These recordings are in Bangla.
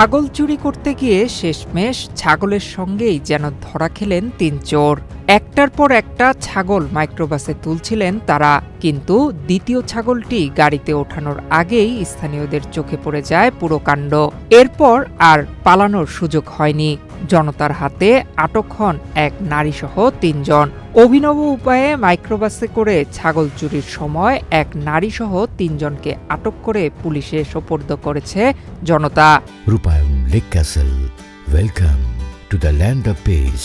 ছাগল চুরি করতে গিয়ে শেষমেশ ছাগলের সঙ্গেই যেন ধরা খেলেন ৩ চোর। একটার পর একটা ছাগল মাইক্রোবাসে তুলছিলেন তারা, কিন্তু দ্বিতীয় ছাগলটি গাড়িতে ওঠানোর আগেই স্থানীয়দের চোখে পড়ে যায় পুরো কাণ্ড। এরপর আর পালানোর সুযোগ হয়নি। জনতার হাতে আটক হন এক নারীসহ ৩ জন। অভিনব উপায়ে মাইক্রোবাসে করে ছাগল চুরির সময় এক নারীসহ ৩ জনকে আটক করে পুলিশে সোপর্দ করেছে জনতা। রূপায়ণ lake castle, welcome to the land of piece.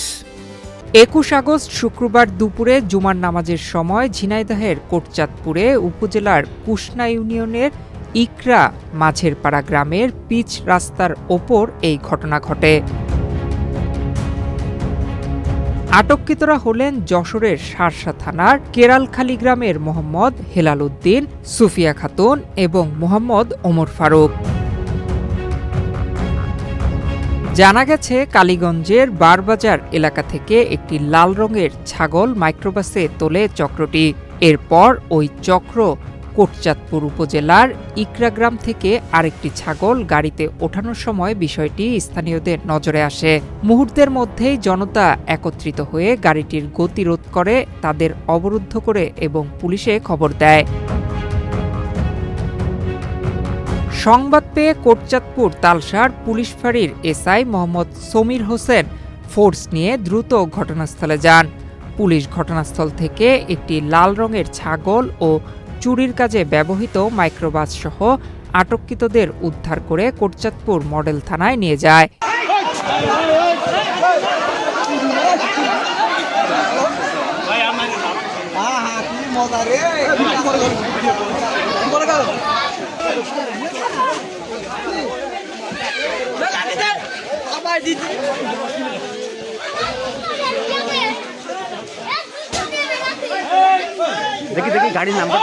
২১ August শুক্রবার দুপুরে জুমার নামাজের সময় ঝিনাইদহের কোটচাঁদপুরে উপজেলার কুশনা ইউনিয়নের ইকরা মাঝেরপাড়া গ্রামের পিচ রাস্তার ওপর এই ঘটনা ঘটে। আটককৃতরা হলেন যশোরের শার্শা থানার কেরালখালী গ্রামের মোহাম্মদ হেলাল উদ্দিন, সুফিয়া খাতুন এবং মোহাম্মদ ওমর ফারুক। জানা গেছে, কালীগঞ্জের বারবাজার এলাকা থেকে একটি লাল রঙের ছাগল মাইক্রোবাসে তোলে চক্রটি। এরপর ওই চক্র কোটচাঁদপুর উপজেলার ইকরা গ্রাম থেকে আরেকটি ছাগল গাড়িতে ওঠানোর সময় বিষয়টি স্থানীয়দের নজরে আসে। মুহূর্তের মধ্যেই জনতা একত্রিত হয়ে গাড়িটির গতি রোধ করে, তাদের অবরুদ্ধ করে এবং পুলিশে খবর দেয়। সংবাদ পেয়ে কোটচাঁদপুর তালসার পুলিশ ফাঁড়ির এসআই মোহাম্মদ সমীর হোসেন ফোর্স নিয়ে দ্রুত ঘটনাস্থলে যান। পুলিশ ঘটনাস্থল থেকে একটি লাল রঙের ছাগল ও চুরির কাজে ব্যবহৃত মাইক্রোবাস সহ আটককৃতদের উদ্ধার করে কোটচাঁদপুর মডেল থানায় নিয়ে যায়। দেখি গাড়ির নাম্বার